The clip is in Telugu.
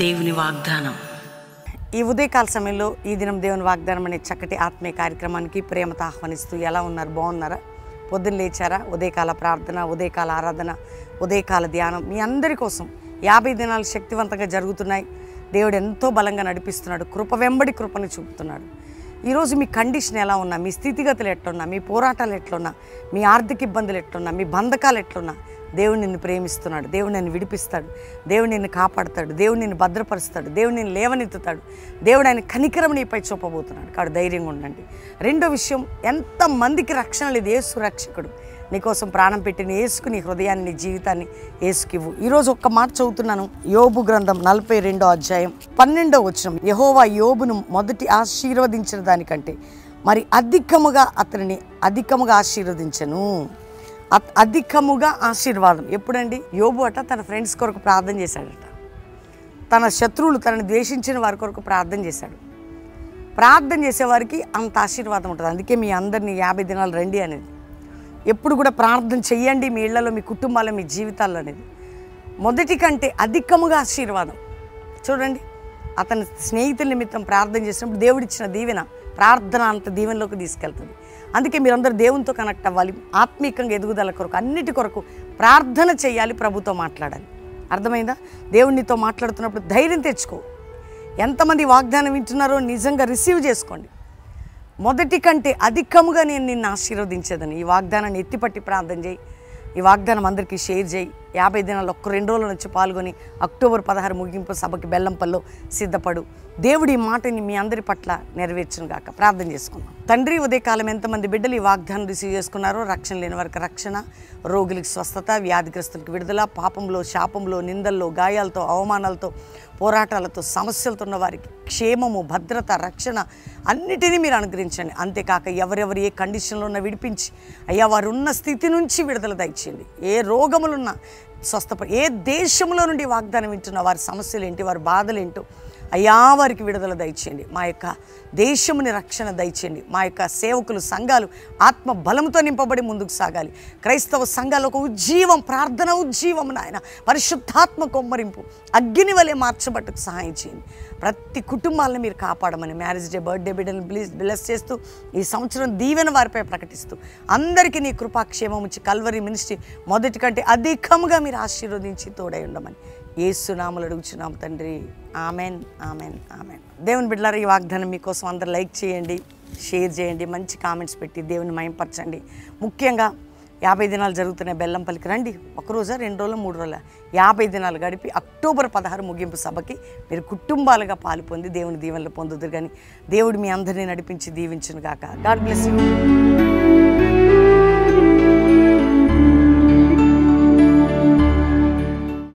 దేవుని వాగ్దానం. ఈ ఉదయకాల సమయంలో ఈ దినం దేవుని వాగ్దానం అనే చక్కటి ఆత్మీయ కార్యక్రమానికి ప్రేమతో ఆహ్వానిస్తూ ఎలా ఉన్నారు? బాగున్నారా? పొద్దున్న లేచారా? ఉదయకాల ప్రార్థన, ఉదయకాల ఆరాధన, ఉదయకాల ధ్యానం మీ అందరి కోసం 50 దినాలు శక్తివంతంగా జరుగుతున్నాయి. దేవుడు ఎంతో బలంగా నడిపిస్తున్నాడు. కృప వెంబడి కృపను చూపుతున్నాడు. ఈరోజు మీ కండిషన్ ఎలా ఉన్నా, మీ స్థితిగతులు ఎట్లున్నా, మీ పోరాటాలు ఎట్లున్నా, మీ ఆర్థిక ఇబ్బందులు ఎట్లున్నా, మీ బంధకాలు ఎట్లున్నా, దేవుడు నిన్ను ప్రేమిస్తున్నాడు. దేవుడు నిన్ను విడిపిస్తాడు. దేవుడు నిన్ను కాపాడుతాడు. దేవుడు నిన్ను భద్రపరుస్తాడు. దేవుడు నిన్ను లేవనెత్తుతాడు. దేవుడు ఆయన కనికరం నీపై చూపబోతున్నాడు. కాబట్టి ధైర్యంగా ఉండండి. రెండో విషయం, ఎంతమందికి రక్షణ లేదు. యేసు రక్షకుడు. నీకోసం ప్రాణం పెట్టిన యేసుకు నీ హృదయాన్ని, నీ జీవితాన్ని యేసుకివ్వు. ఈరోజు ఒక్క మాట చదువుతున్నాను. యోబు గ్రంథం 42వ అధ్యాయం 12వ వచనం. యెహోవా యోబును మొదటి ఆశీర్వదించిన దానికంటే మరి అధికముగా అతనిని ఆశీర్వదించను. అధికముగా ఆశీర్వాదం ఎప్పుడండి? యోబు అట తన ఫ్రెండ్స్ కొరకు ప్రార్థన చేశాడట. తన శత్రువులు, తనని ద్వేషించిన వారి కొరకు ప్రార్థన చేశాడు. ప్రార్థన చేసేవారికి అంత ఆశీర్వాదం ఉంటుంది. అందుకే మీ అందరినీ 50 దినాలు రండి అనేది. ఎప్పుడు కూడా ప్రార్థన చెయ్యండి, మీ ఇళ్లలో, మీ కుటుంబాల్లో, మీ జీవితాల్లో అనేది. మొదటి కంటే అధికముగా ఆశీర్వాదం. చూడండి, అతని స్నేహితుల నిమిత్తం ప్రార్థన చేసినప్పుడు దేవుడిచ్చిన దీవెన ప్రార్థన అంత దీవెనలోకి తీసుకెళ్తుంది. అందుకే మీరందరూ దేవునితో కనెక్ట్ అవ్వాలి. ఆత్మీయంగా ఎదుగుదల కొరకు, అన్నిటి కొరకు ప్రార్థన చేయాలి, ప్రభుతో మాట్లాడాలి. అర్థమైందా? దేవునితో మాట్లాడుతున్నప్పుడు ధైర్యం తెచ్చుకో. ఎంతమంది వాగ్దానం వింటున్నారో నిజంగా రిసీవ్ చేసుకోండి. మొదటి కంటే అధికముగా నేను నిన్ను ఆశీర్వదించేదని ఈ వాగ్దానాన్ని ఎత్తిపట్టి ప్రార్థన చేయి. ఈ వాగ్దానం అందరికీ షేర్ చేయి. 50 దినాలు 2 రోజుల నుంచి పాల్గొని అక్టోబర్ 16 ముగింపు సభకి బెల్లంపల్లో సిద్ధపడు. దేవుడి ఈ మాటని మీ అందరి పట్ల నెరవేర్చును గాక. ప్రార్థన చేసుకుందాం. తండ్రి, ఉదయకాలం ఎంతమంది బిడ్డలు ఈ వాగ్దానం రిసీవ్ చేసుకున్నారో, రక్షణ లేని వారికి రక్షణ, రోగులకి స్వస్థత, వ్యాధిగ్రస్తులకు విడుదల, పాపంలో, శాపంలో, నిందల్లో, గాయాలతో, అవమానాలతో, పోరాటాలతో, సమస్యలతో ఉన్న వారికి క్షేమము, భద్రత, రక్షణ అన్నిటినీ మీరు అనుగ్రహించండి. అంతేకాక ఎవరెవరు ఏ కండిషన్లో ఉన్నా విడిపించి, అయ్యా వారు ఉన్న స్థితి నుంచి విడుదల దయచేయండి. ఏ రోగములున్నా స్వస్థపడి, ఏ దేశంలో నుండి వాగ్దానం వింటున్న వారి సమస్యలు ఏంటి, వారి బాధలు ఏంటో అయ్యా వారికి విడుదల దయచేయండి. మా యొక్క దేశముని రక్షణ దయచేయండి. మా యొక్క సేవకులు, సంఘాలు ఆత్మ బలంతో నింపబడి ముందుకు సాగాలి. క్రైస్తవ సంఘాలు ఒక ఉజ్జీవం, ప్రార్థన ఉజ్జీవం నాయన, పరిశుద్ధాత్మ కొమ్మరింపు అగ్ని వలె మార్చబట్టుకు సహాయం చేయండి. ప్రతి కుటుంబాలను మీరు కాపాడమని మ్యారేజ్ డే, బర్త్డే బిడ్డలను బ్లెస్ చేస్తూ ఈ సంవత్సరం దీవెన వారిపై ప్రకటిస్తూ అందరికీ నీ కృపాక్షేమం ఇచ్చి కల్వరి మినిస్ట్రీ మొదటి కంటే అధికంగా మీరు ఆశీర్వదించి తోడై ఉండమని యేసు నామములో అడుగుచున్నాం తండ్రి. Amen, amen, amen. దేవుని బిడ్డలారా, ఈ వాగ్దానం మీకోసం అందరూ లైక్ చేయండి, షేర్ చేయండి, మంచి కామెంట్స్ పెట్టి దేవుని మహిమపరచండి. ముఖ్యంగా 50 దినాలు జరుగుతున్న బెల్లంపల్లికి రండి. 1 రోజా, 2 రోజులు, 3 రోజుల 50 దినాలు గడిపి అక్టోబర్ 16 ముగింపు సభకి మీరు కుటుంబాలుగా పాలు పొంది దేవుని దీవెనలు పొందుదురు. కానీ దేవుడు మీ అందరినీ నడిపించి దీవించును గాక. God bless you.